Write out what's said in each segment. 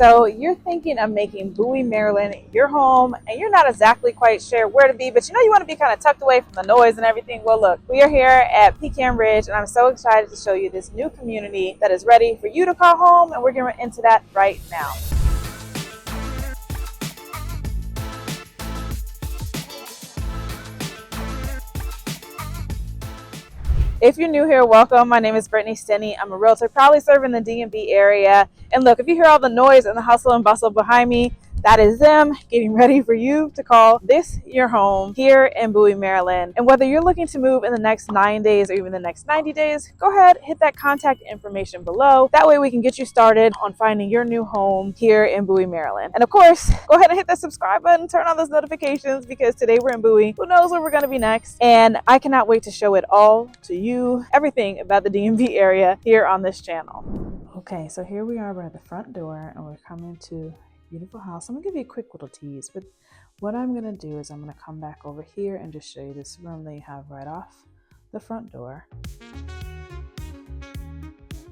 So you're thinking of making Bowie, Maryland your home, and you're not exactly quite sure where to be, but you want to be kind of tucked away from the noise and everything. Well, look, we are here at Pecan Ridge, and I'm so excited to show you this new community that is ready for you to call home, and we're getting into that right now. If you're new here, welcome. My name is Brittany Stinney. I'm a realtor, proudly serving the DMV area. And look, if you hear all the noise and the hustle and bustle behind me, that is them getting ready for you to call this your home here in Bowie, Maryland. And whether you're looking to move in the next 9 days or even the next 90 days, go ahead, hit that contact information below. That way we can get you started on finding your new home here in Bowie, Maryland. And of course, go ahead and hit that subscribe button, turn on those notifications, because today we're in Bowie. Who knows where we're going to be next? And I cannot wait to show it all to you, everything about the DMV area here on this channel. Okay, so here we are by the front door, and we're coming to beautiful house. I'm gonna give you a quick little tease, but what I'm gonna do is I'm gonna come back over here and just show you this room that you have right off the front door.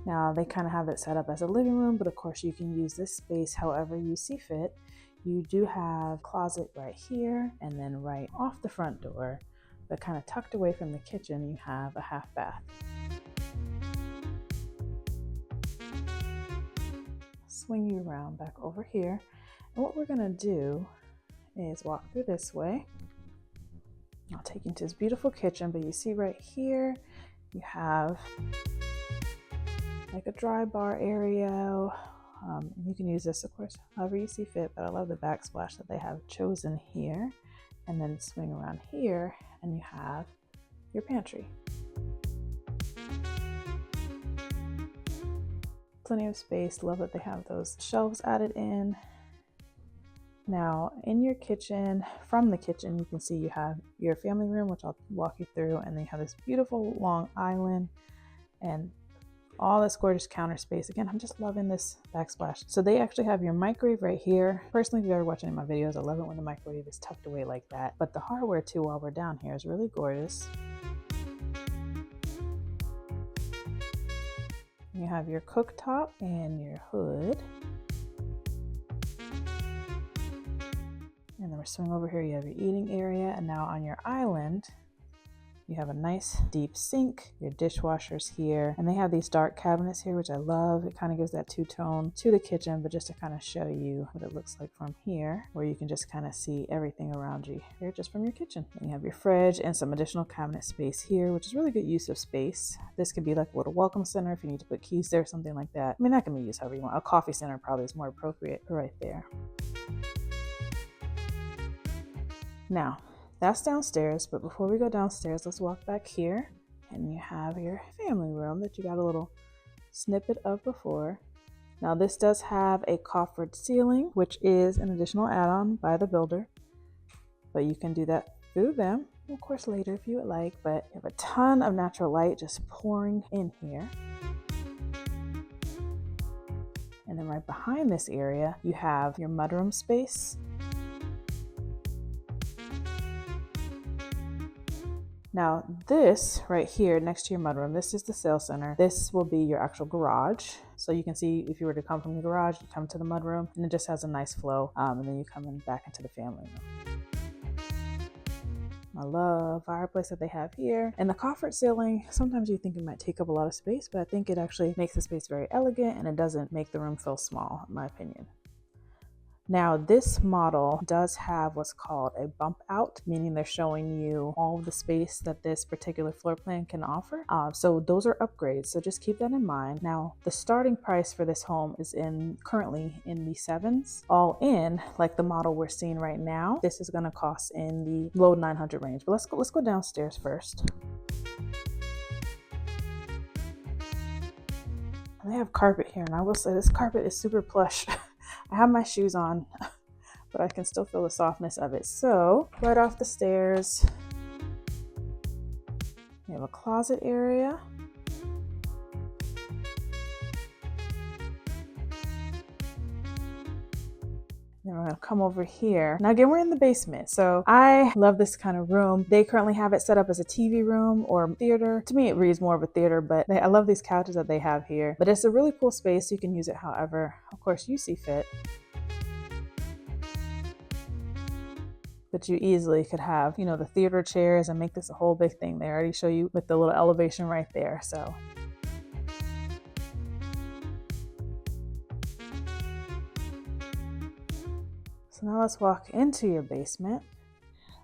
Now they kind of have it set up as a living room, but of course you can use this space however you see fit. You do have a closet right here, and then right off the front door, but kind of tucked away from the kitchen, you have a half bath. Swing you around back over here, and what we're going to do is walk through this way. I'll take you into this beautiful kitchen, but you see right here you have like a dry bar area. You can use this, of course, however you see fit, but I love the backsplash that they have chosen here. And then swing around here and you have your pantry. Plenty of space. Love that they have those shelves added in. Now in your kitchen, from the kitchen, you can see you have your family room, which I'll walk you through, and then you have this beautiful long island and all this gorgeous counter space. Again, I'm just loving this backsplash. So they actually have your microwave right here. Personally, if you've ever watched any of my videos, I love it when the microwave is tucked away like that. But the hardware too, while we're down here, is really gorgeous. You have your cooktop and your hood. And then we're swing over here, you have your eating area, and now on your island, you have a nice deep sink, your dishwashers here, and they have these dark cabinets here, which I love. It kind of gives that two-tone to the kitchen, but just to kind of show you what it looks like from here, where you can just kind of see everything around you here just from your kitchen. And you have your fridge and some additional cabinet space here, which is really good use of space. This could be like a little welcome center if you need to put keys there, something like that. I mean, that can be used however you want. A coffee center probably is more appropriate right there. Now, that's downstairs, but before we go downstairs, let's walk back here, and you have your family room that you got a little snippet of before. Now this does have a coffered ceiling, which is an additional add-on by the builder, but you can do that through them, of course, later if you would like. But you have a ton of natural light just pouring in here. And then right behind this area, you have your mudroom space. Now this right here next to your mudroom, this is the sales center. This will be your actual garage. So you can see if you were to come from the garage, you come to the mudroom, and it just has a nice flow. And then you come in back into the family room. I love the fireplace that they have here. And the coffered ceiling, sometimes you think it might take up a lot of space, but I think it actually makes the space very elegant, and it doesn't make the room feel small, in my opinion. Now this model does have what's called a bump out, meaning they're showing you all of the space that this particular floor plan can offer. So those are upgrades, so just keep that in mind. Now the starting price for this home is currently in the sevens. All in, like the model we're seeing right now, this is going to cost in the low 900 range. But let's go downstairs first. And they have carpet here, and I will say this carpet is super plush. I have my shoes on, but I can still feel the softness of it. So right off the stairs, we have a closet area. Then we're gonna come over here. Now again, we're in the basement. So I love this kind of room. They currently have it set up as a TV room or theater. To me, it reads more of a theater, but I love these couches that they have here. But it's a really cool space. You can use it however, of course, you see fit. But you easily could have, you know, the theater chairs and make this a whole big thing. They already show you with the little elevation right there. So now let's walk into your basement.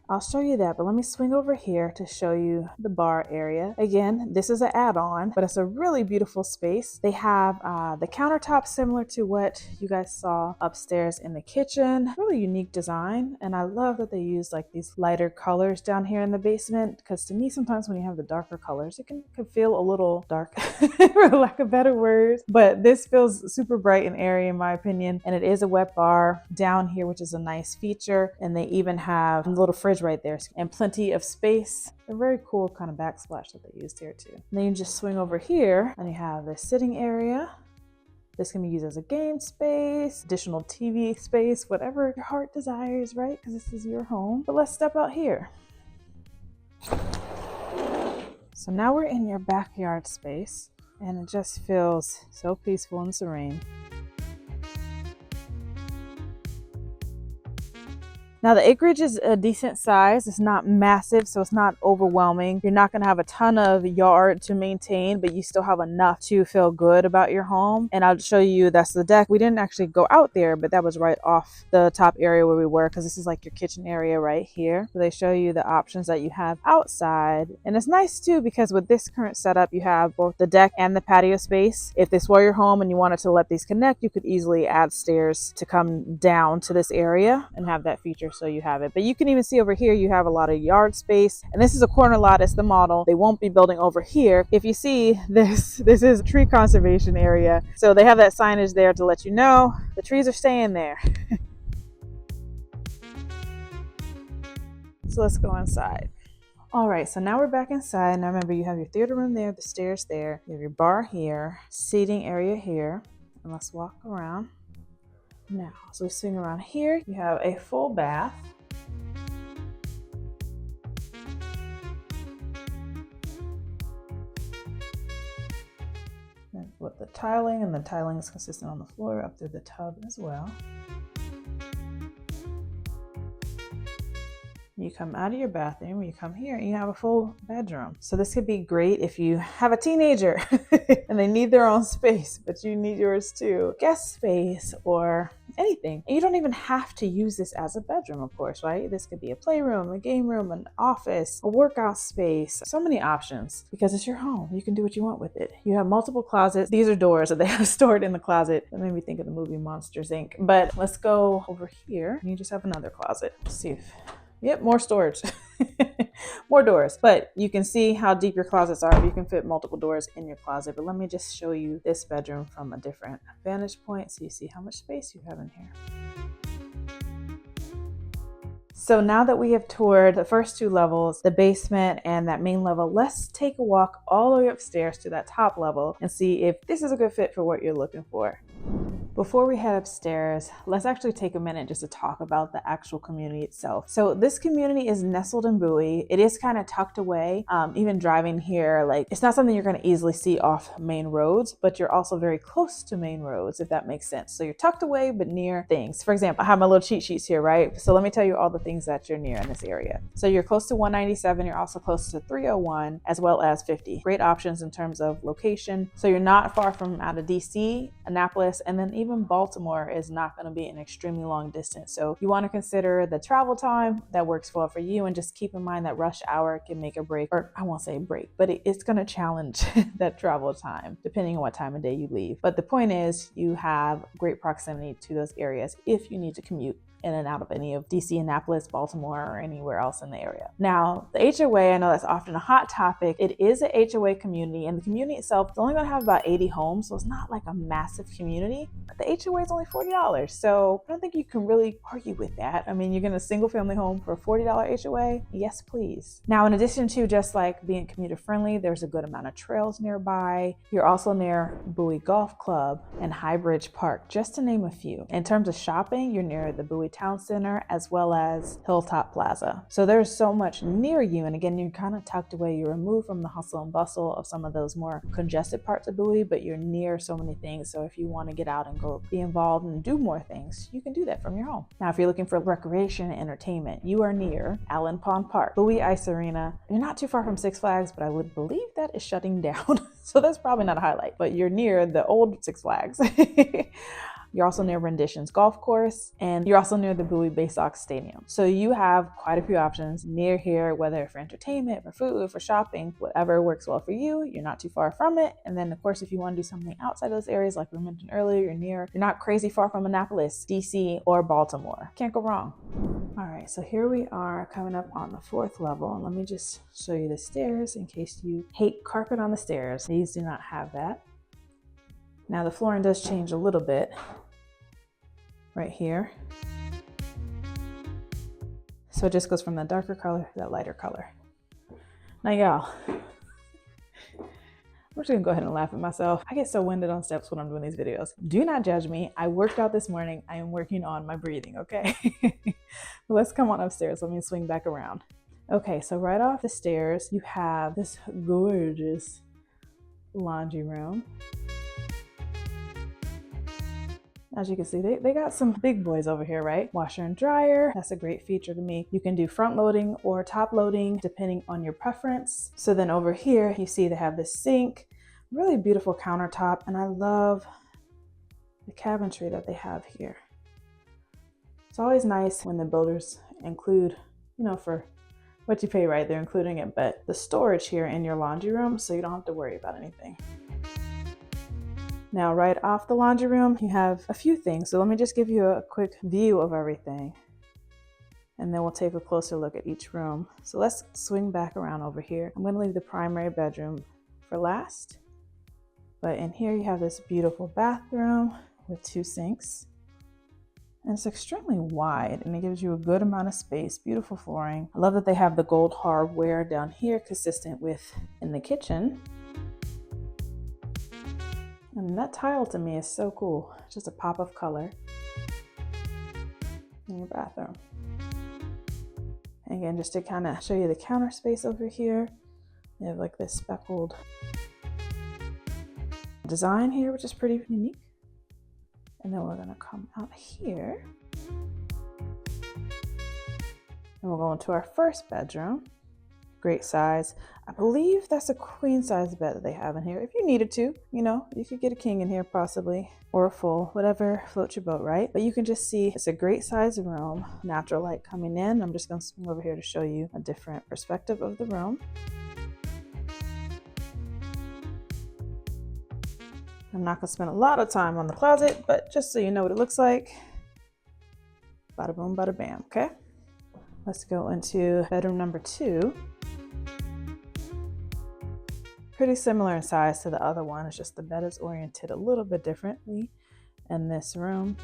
I'll show you that, but let me swing over here to show you the bar area. Again, this is an add-on, but it's a really beautiful space. They have the countertop similar to what you guys saw upstairs in the kitchen. Really unique design, and I love that they use like these lighter colors down here in the basement, because to me, sometimes when you have the darker colors, it can feel a little dark, for lack of better words. But this feels super bright and airy in my opinion, and it is a wet bar down here, which is a nice feature, and they even have a little fridge right there and plenty of space. A very cool kind of backsplash that they used here too. And then you just swing over here and you have this sitting area. This can be used as a game space, additional TV space, whatever your heart desires, right? Because this is your home. But let's step out here. So now we're in your backyard space and it just feels so peaceful and serene. Now the acreage is a decent size. It's not massive, so it's not overwhelming. You're not gonna have a ton of yard to maintain, but you still have enough to feel good about your home. And I'll show you, that's the deck. We didn't actually go out there, but that was right off the top area where we were, because this is like your kitchen area right here. So they show you the options that you have outside. And it's nice too, because with this current setup, you have both the deck and the patio space. If this were your home and you wanted to let these connect, you could easily add stairs to come down to this area and have that feature. So you have it, but you can even see over here you have a lot of yard space, and this is a corner lot. It's the model. They won't be building over here. If you see this is a tree conservation area, so they have that signage there to let you know the trees are staying there. So let's go inside. All right, so now we're back inside. Now remember, you have your theater room there, the stairs there, you have your bar here, seating area here, and let's walk around. Now, so we swing around here, you have a full bath. And with the tiling, and the tiling is consistent on the floor up through the tub as well. You come out of your bathroom, you come here and you have a full bedroom. So this could be great if you have a teenager and they need their own space, but you need yours too. Guest space or anything. And you don't even have to use this as a bedroom, of course, right? This could be a playroom, a game room, an office, a workout space. So many options because it's your home. You can do what you want with it. You have multiple closets. These are doors that they have stored in the closet. That made me think of the movie Monsters, Inc. But let's go over here and you just have another closet. Let's see if yep, more storage, more doors, but you can see how deep your closets are. You can fit multiple doors in your closet, but let me just show you this bedroom from a different vantage point so you see how much space you have in here. So now that we have toured the first two levels, the basement and that main level, let's take a walk all the way upstairs to that top level and see if this is a good fit for what you're looking for. Before we head upstairs, let's actually take a minute just to talk about the actual community itself. So this community is nestled in Bowie. It is kind of tucked away. Even driving here, like it's not something you're going to easily see off main roads, but you're also very close to main roads, if that makes sense. So you're tucked away, but near things. For example, I have my little cheat sheets here, right? So let me tell you all the things that you're near in this area. So you're close to 197. You're also close to 301 as well as 50. Great options in terms of location. So you're not far from out of DC, Annapolis, and then even Baltimore is not going to be an extremely long distance. So you want to consider the travel time that works well for you, and just keep in mind that rush hour can make a break, or I won't say break, but it's going to challenge that travel time depending on what time of day you leave. But the point is you have great proximity to those areas if you need to commute in and out of any of DC, Annapolis, Baltimore, or anywhere else in the area. Now, the HOA, I know that's often a hot topic. It is a HOA community, and the community itself is only going to have about 80 homes, so it's not like a massive community, but the HOA is only $40. So I don't think you can really argue with that. I mean, you're getting a single family home for a $40 HOA? Yes, please. Now, in addition to just like being commuter friendly, there's a good amount of trails nearby. You're also near Bowie Golf Club and High Bridge Park, just to name a few. In terms of shopping, you're near the Bowie Town Center as well as Hilltop Plaza. So there's so much near you, and again, you're kind of tucked away. You're removed from the hustle and bustle of some of those more congested parts of Bowie, but you're near so many things. So if you want to get out and go be involved and do more things, you can do that from your home. Now, if you're looking for recreation and entertainment, you are near Allen Pond Park, Bowie Ice Arena. You're not too far from Six Flags, but I would believe that is shutting down. So that's probably not a highlight, but you're near the old Six Flags. You're also near Renditions Golf Course, and you're also near the Bowie Bay Sox Stadium. So you have quite a few options near here, whether for entertainment, for food, for shopping, whatever works well for you. You're not too far from it. And then of course, if you want to do something outside those areas, like we mentioned earlier, you're not crazy far from Annapolis, DC, or Baltimore. Can't go wrong. All right, so here we are coming up on the 4th level. And let me just show you the stairs in case you hate carpet on the stairs. These do not have that. Now the flooring does change a little bit right here. So it just goes from that darker color to that lighter color. Now y'all, I'm just gonna go ahead and laugh at myself. I get so winded on steps when I'm doing these videos. Do not judge me. I worked out this morning. I am working on my breathing, okay? Let's come on upstairs. Let me swing back around. Okay, so right off the stairs, you have this gorgeous laundry room. As you can see, they got some big boys over here, right? Washer and dryer, that's a great feature to me. You can do front loading or top loading, depending on your preference. So then over here, you see they have this sink, really beautiful countertop, and I love the cabinetry that they have here. It's always nice when the builders include, for what you pay, right? They're including it, but the storage here in your laundry room, so you don't have to worry about anything. Now, right off the laundry room, you have a few things. So let me just give you a quick view of everything, and then we'll take a closer look at each room. So let's swing back around over here. I'm gonna leave the primary bedroom for last, but in here you have this beautiful bathroom with 2 sinks. And it's extremely wide, and it gives you a good amount of space, beautiful flooring. I love that they have the gold hardware down here, consistent with in the kitchen. And that tile to me is so cool. Just a pop of color in your bathroom. And again, just to kind of show you the counter space over here, you have like this speckled design here, which is pretty unique. And then we're gonna come out here and we'll go into our first bedroom. Great size. I believe that's a queen size bed that they have in here. If you needed to, you could get a king in here possibly, or a full, whatever floats your boat, right? But you can just see it's a great size room, natural light coming in. I'm just gonna swing over here to show you a different perspective of the room. I'm not gonna spend a lot of time on the closet, but just so you know what it looks like. Bada boom, bada bam, okay? Let's go into bedroom number 2. Pretty similar in size to the other one. It's just the bed is oriented a little bit differently in this room.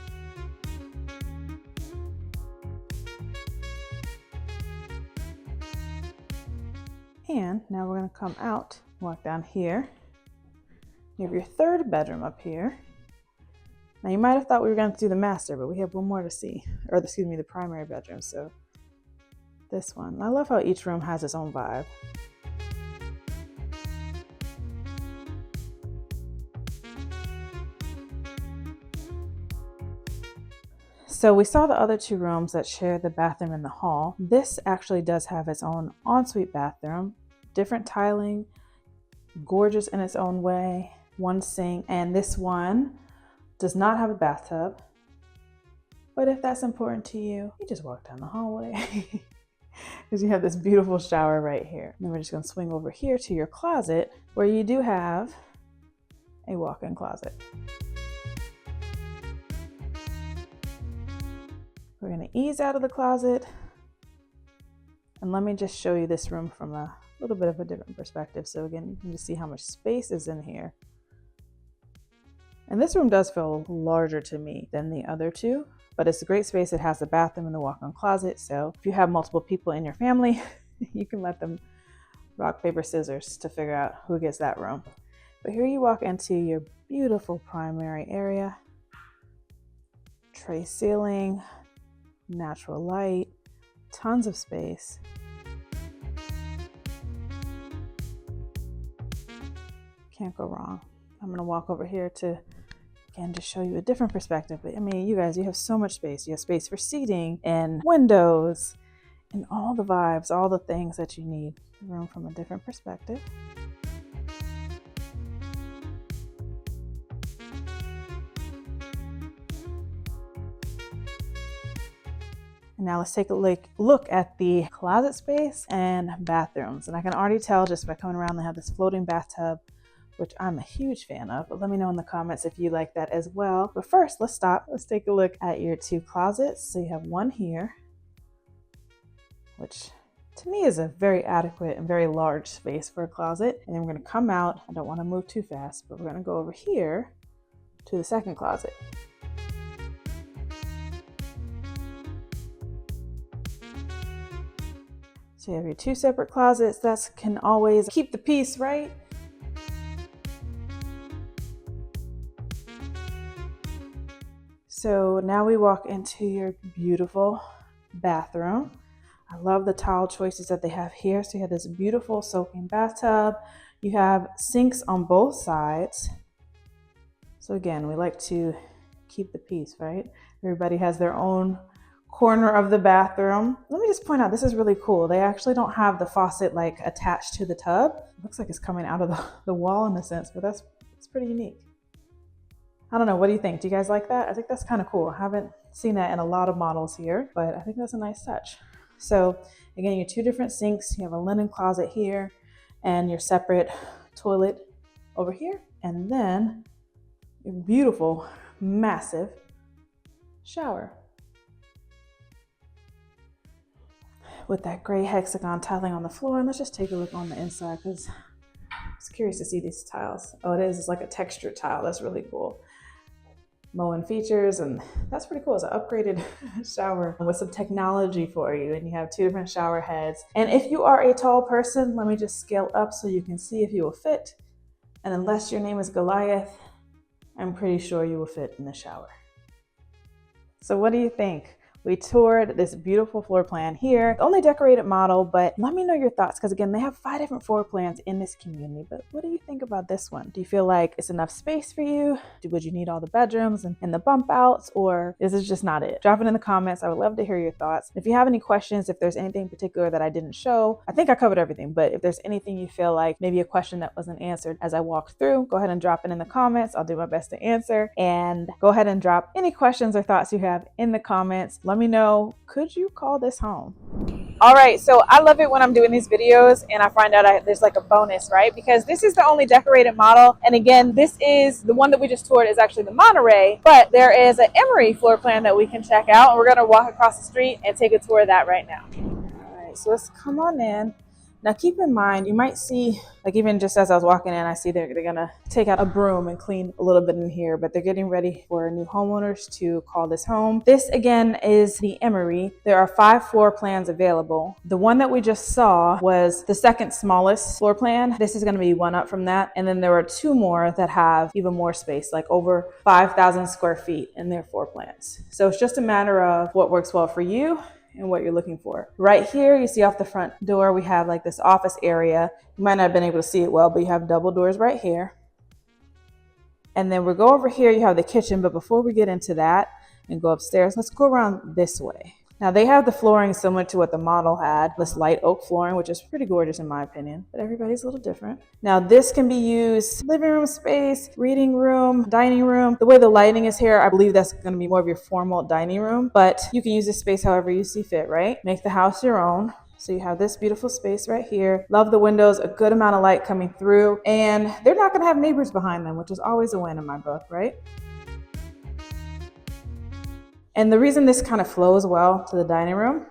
And now we're gonna come out, walk down here. You have your 3rd bedroom up here. Now you might have thought we were gonna do the master, but we have one more to see, or excuse me, the primary bedroom. So this one, I love how each room has its own vibe. So we saw the other 2 rooms that share the bathroom in the hall. This actually does have its own ensuite bathroom, different tiling, gorgeous in its own way, 1 sink, and this one does not have a bathtub. But if that's important to you, you just walk down the hallway because you have this beautiful shower right here. And then we're just gonna swing over here to your closet where you do have a walk-in closet. We're gonna ease out of the closet. And let me just show you this room from a little bit of a different perspective. So again, you can just see how much space is in here. And this room does feel larger to me than the other two, but it's a great space. It has the bathroom and the walk-in closet. So if you have multiple people in your family, you can let them rock, paper, scissors to figure out who gets that room. But here you walk into your beautiful primary area. Tray ceiling, natural light, tons of space. Can't go wrong. I'm gonna walk over here to, again, just show you a different perspective. But I mean, you guys, you have so much space. You have space for seating and windows and all the vibes, all the things that you need. Room from a different perspective. Now let's take a look at the closet space and bathrooms. And I can already tell just by coming around, they have this floating bathtub, which I'm a huge fan of. But let me know in the comments if you like that as well. But first, let's stop. Let's take a look at your two closets. So you have one here, which to me is a very adequate and very large space for a closet. And then we're gonna come out. I don't wanna move too fast, but we're gonna go over here to the second closet. So you have your two separate closets. That can always keep the peace, right? So now we walk into your beautiful bathroom. I love the tile choices that they have here. So you have this beautiful soaking bathtub. You have sinks on both sides. So again, we like to keep the peace, right? Everybody has their own corner of the bathroom. Let me just point out, this is really cool. They actually don't have the faucet like attached to the tub. It looks like it's coming out of the wall in a sense, but it's pretty unique. I don't know, what do you think? Do you guys like that? I think that's kind of cool. I haven't seen that in a lot of models here, but I think that's a nice touch. So again, your two different sinks. You have a linen closet here and your separate toilet over here. And then your beautiful, massive shower. With that gray hexagon tiling on the floor. And let's just take a look on the inside because I was curious to see these tiles. Oh, it is. It's like a textured tile. That's really cool. Moen features, and that's pretty cool. It's an upgraded shower with some technology for you, and you have two different shower heads. And if you are a tall person, let me just scale up so you can see if you will fit. And unless your name is Goliath, I'm pretty sure you will fit in the shower. So what do you think? We toured this beautiful floor plan here, only decorated model, but let me know your thoughts because again, they have 5 different floor plans in this community. But what do you think about this one? Do you feel like it's enough space for you? Would you need all the bedrooms and the bump outs, or is this just not it? Drop it in the comments. I would love to hear your thoughts. If you have any questions, if there's anything in particular that I didn't show, I think I covered everything, but if there's anything you feel like maybe a question that wasn't answered as I walked through, go ahead and drop it in the comments. I'll do my best to answer, and go ahead and drop any questions or thoughts you have in the comments. Let me know, could you call this home? All right, so I love it when I'm doing these videos and I find out there's like a bonus, right? Because this is the only decorated model. And again, this is the one that we just toured is actually the Monterey, but there is an Emory floor plan that we can check out. And we're gonna walk across the street and take a tour of that right now. All right, so let's come on in. Now keep in mind, you might see, like even just as I was walking in, I see they're gonna take out a broom and clean a little bit in here, but they're getting ready for new homeowners to call this home. This again is the Emory. There are 5 floor plans available. The one that we just saw was the second smallest floor plan. This is gonna be one up from that. And then there are 2 more that have even more space, like over 5,000 square feet in their floor plans. So it's just a matter of what works well for you and what you're looking for. Right here, you see off the front door, we have like this office area. You might not have been able to see it well, but you have double doors right here. And then we'll go over here, you have the kitchen, but before we get into that and go upstairs, let's go around this way. Now they have the flooring similar to what the model had, this light oak flooring, which is pretty gorgeous in my opinion, but everybody's a little different. Now this can be used living room space, reading room, dining room. The way the lighting is here, I believe that's gonna be more of your formal dining room, but you can use this space however you see fit, right? Make the house your own. So you have this beautiful space right here. Love the windows, a good amount of light coming through, and they're not gonna have neighbors behind them, which is always a win in my book, right? And the reason this kind of flows well to the dining room,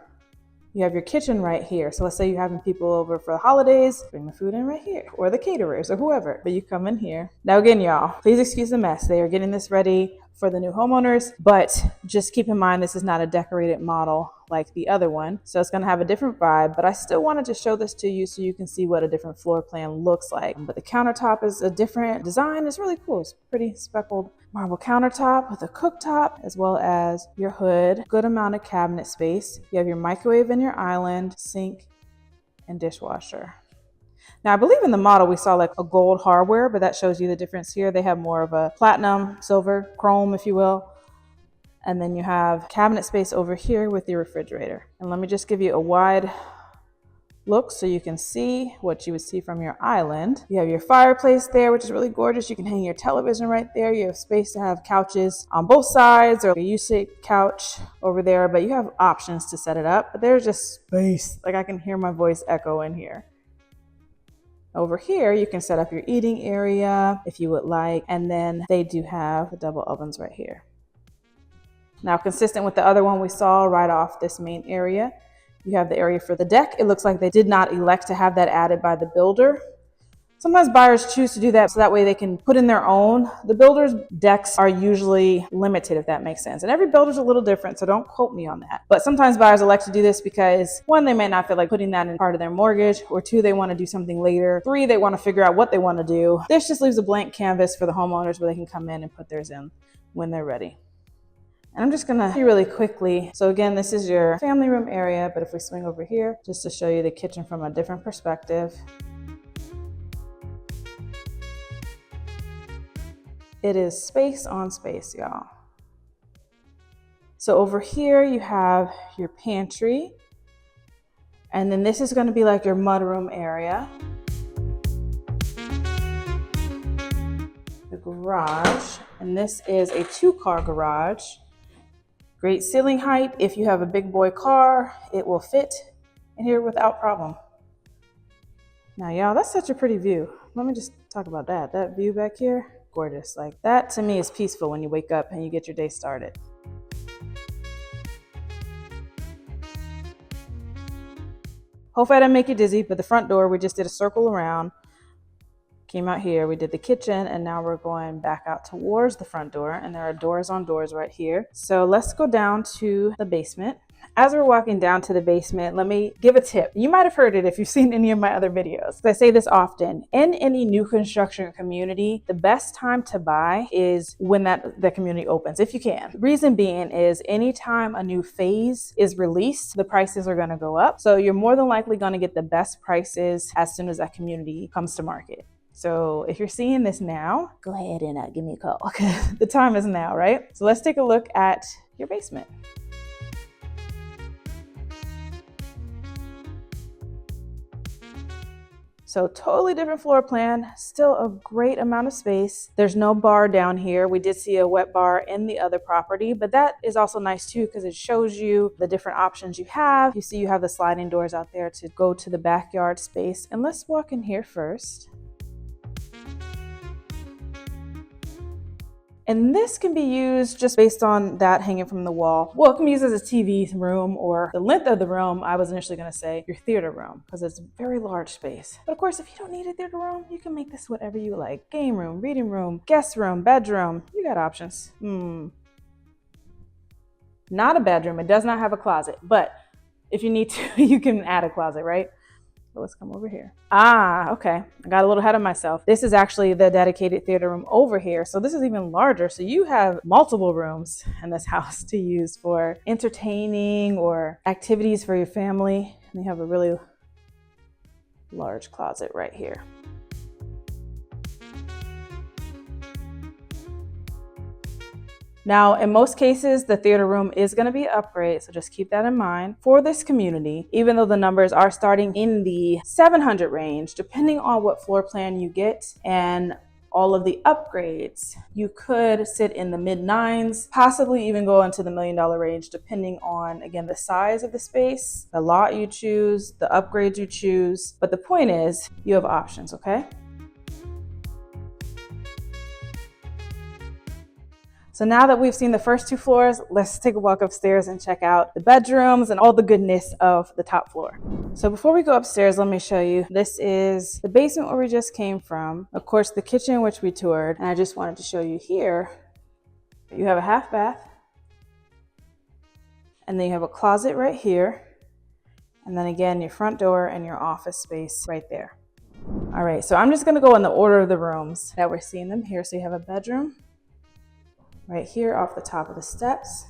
you have your kitchen right here. So let's say you're having people over for the holidays, bring the food in right here, or the caterers or whoever, but you come in here. Now again, y'all, please excuse the mess. They are getting this ready for the new homeowners, but just keep in mind, this is not a decorated model like the other one. So it's gonna have a different vibe, but I still wanted to show this to you so you can see what a different floor plan looks like. But the countertop is a different design. It's really cool. It's pretty speckled marble countertop with a cooktop, as well as your hood, good amount of cabinet space. You have your microwave and your island, sink, and dishwasher. Now, I believe in the model we saw like a gold hardware, but that shows you the difference here. They have more of a platinum, silver, chrome, if you will. And then you have cabinet space over here with your refrigerator. And let me just give you a wide look so you can see what you would see from your island. You have your fireplace there, which is really gorgeous. You can hang your television right there. You have space to have couches on both sides, or a U-shaped couch over there, but you have options to set it up. But there's just space. Like, I can hear my voice echo in here. Over here, you can set up your eating area if you would like. And then they do have the double ovens right here. Now, consistent with the other one we saw right off this main area, you have the area for the deck. It looks like they did not elect to have that added by the builder. Sometimes buyers choose to do that so that way they can put in their own. The builder's decks are usually limited, if that makes sense. And every builder's a little different, so don't quote me on that. But sometimes buyers elect to do this because, one, they may not feel like putting that in part of their mortgage, or two, they want to do something later. Three, they want to figure out what they want to do. This just leaves a blank canvas for the homeowners where they can come in and put theirs in when they're ready. And I'm just gonna see really quickly. So again, this is your family room area, but if we swing over here, just to show you the kitchen from a different perspective. It is space on space, y'all. So over here, you have your pantry. And then this is gonna be like your mudroom area. The garage, and this is a 2-car garage. Great ceiling height. If you have a big boy car, it will fit in here without problem. Now, y'all, that's such a pretty view. Let me just talk about that. That view back here, gorgeous. Like, that to me is peaceful when you wake up and you get your day started. Hopefully I didn't make you dizzy, but the front door, we just did a circle around. Came out here, we did the kitchen, and now we're going back out towards the front door, and there are doors on doors right here. So let's go down to the basement. As we're walking down to the basement, let me give a tip. You might have heard it if you've seen any of my other videos. I say this often. In any new construction community, the best time to buy is when the community opens, if you can. Reason being is anytime a new phase is released, the prices are gonna go up. So you're more than likely gonna get the best prices as soon as that community comes to market. So if you're seeing this now, go ahead and give me a call. The time is now, right? So let's take a look at your basement. So totally different floor plan, still a great amount of space. There's no bar down here. We did see a wet bar in the other property, but that is also nice too because it shows you the different options you have. You see you have the sliding doors out there to go to the backyard space. And let's walk in here first. And this can be used just based on that hanging from the wall. Well, it can be used as a TV room, or the length of the room, I was initially gonna say your theater room, because it's a very large space. But of course, if you don't need a theater room, you can make this whatever you like. Game room, reading room, guest room, bedroom, you got options. Not a bedroom, it does not have a closet, but if you need to, you can add a closet, right? So let's come over here. Okay. I got a little ahead of myself. This is actually the dedicated theater room over here. So this is even larger. So you have multiple rooms in this house to use for entertaining or activities for your family. And you have a really large closet right here. Now, in most cases, the theater room is going to be an upgrade, so just keep that in mind. For this community, even though the numbers are starting in the 700 range, depending on what floor plan you get and all of the upgrades, you could sit in the mid-9s, possibly even go into the $1 million range, depending on, again, the size of the space, the lot you choose, the upgrades you choose. But the point is, you have options, okay? So now that we've seen the first 2 floors, let's take a walk upstairs and check out the bedrooms and all the goodness of the top floor. So before we go upstairs, let me show you. This is the basement where we just came from. Of course, the kitchen, which we toured. And I just wanted to show you here. You have a half bath. And then you have a closet right here. And then again, your front door and your office space right there. All right, so I'm just gonna go in the order of the rooms that we're seeing them here. So you have a bedroom right here off the top of the steps.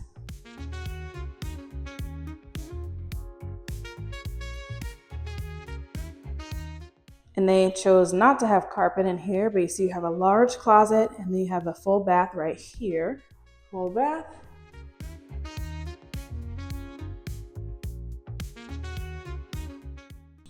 And they chose not to have carpet in here, but you see you have a large closet and then you have a full bath right here. Full bath.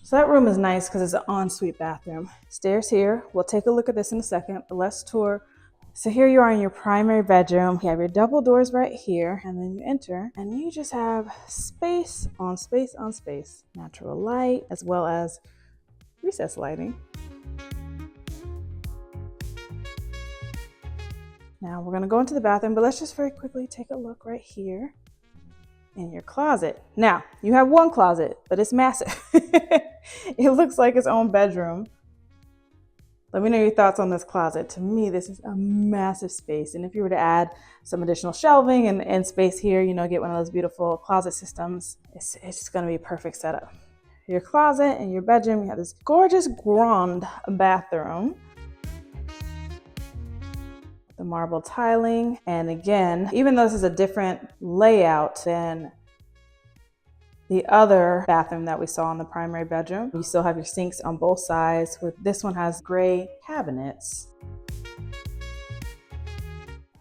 So that room is nice because it's an ensuite bathroom. Stairs here. We'll take a look at this in a second, but let's tour. So here you are in your primary bedroom. You have your double doors right here, and then you enter, and you just have space on space on space. Natural light, as well as recessed lighting. Now we're gonna go into the bathroom, but let's just very quickly take a look right here in your closet. Now, you have one closet, but it's massive. It looks like its own bedroom. Let me know your thoughts on this closet. To me, this is a massive space. And if you were to add some additional shelving and space here, you know, get one of those beautiful closet systems, it's just gonna be a perfect setup. Your closet and your bedroom, you have this gorgeous grand bathroom. The marble tiling. And again, even though this is a different layout than the other bathroom that we saw in the primary bedroom, you still have your sinks on both sides. With this one has gray cabinets.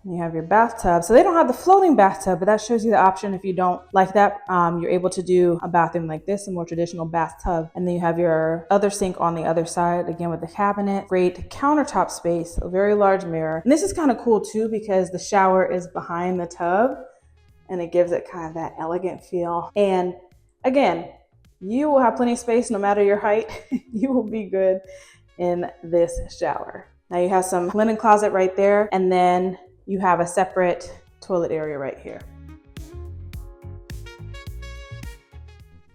You have your bathtub. So they don't have the floating bathtub, but that shows you the option if you don't like that. You're able to do a bathroom like this, a more traditional bathtub. And then you have your other sink on the other side, again with the cabinet. Great countertop space, a very large mirror. And this is kind of cool too because the shower is behind the tub and it gives it kind of that elegant feel. And again, you will have plenty of space no matter your height. You will be good in this shower. Now you have some linen closet right there, and then you have a separate toilet area right here.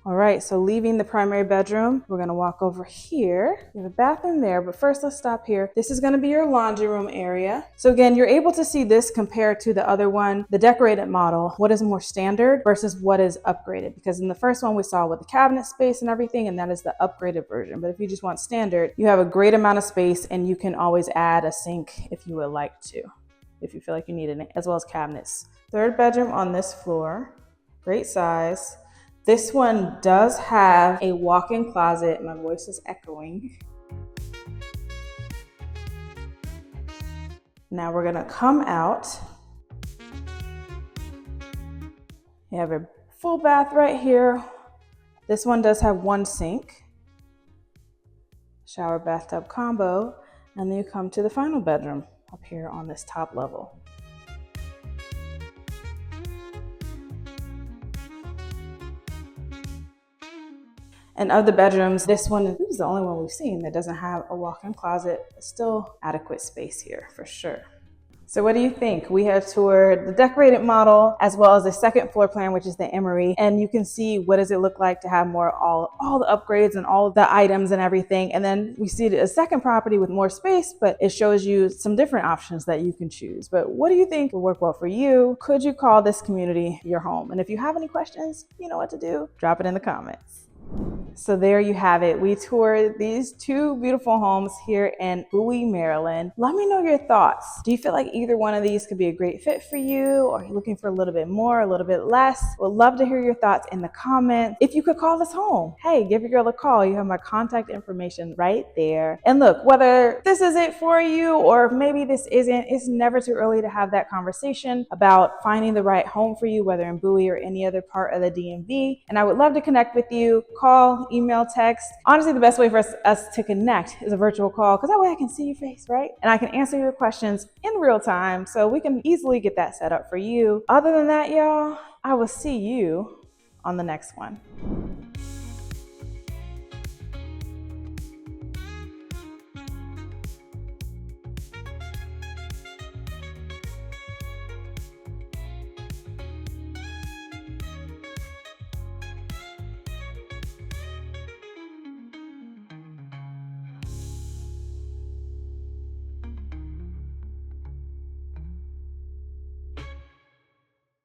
All right, so leaving the primary bedroom, we're gonna walk over here. You have a bathroom there, but first let's stop here. This is gonna be your laundry room area. So again, you're able to see this compared to the other one, the decorated model, what is more standard versus what is upgraded. Because in the first one we saw with the cabinet space and everything, and that is the upgraded version. But if you just want standard, you have a great amount of space and you can always add a sink if you would like to, if you feel like you need it, as well as cabinets. Third bedroom on this floor, great size. This one does have a walk-in closet. My voice is echoing. Now we're gonna come out. You have a full bath right here. This one does have one sink, shower bathtub combo, and then you come to the final bedroom up here on this top level. And of the bedrooms, this one is the only one we've seen that doesn't have a walk-in closet. Still adequate space here for sure. So what do you think? We have toured the decorated model as well as the second floor plan, which is the Emory. And you can see what does it look like to have more all the upgrades and all the items and everything. And then we see a second property with more space, but it shows you some different options that you can choose. But what do you think will work well for you? Could you call this community your home? And if you have any questions, you know what to do. Drop it in the comments. So there you have it. We toured these two beautiful homes here in Bowie, Maryland. Let me know your thoughts. Do you feel like either one of these could be a great fit for you? Or are you looking for a little bit more, a little bit less? Would love to hear your thoughts in the comments. If you could call this home, hey, give your girl a call. You have my contact information right there. And look, whether this is it for you or maybe this isn't, it's never too early to have that conversation about finding the right home for you, whether in Bowie or any other part of the DMV. And I would love to connect with you. Call, email, text. Honestly, the best way for us to connect is a virtual call because that way I can see your face, right? And I can answer your questions in real time so we can easily get that set up for you. Other than that, y'all, I will see you on the next one.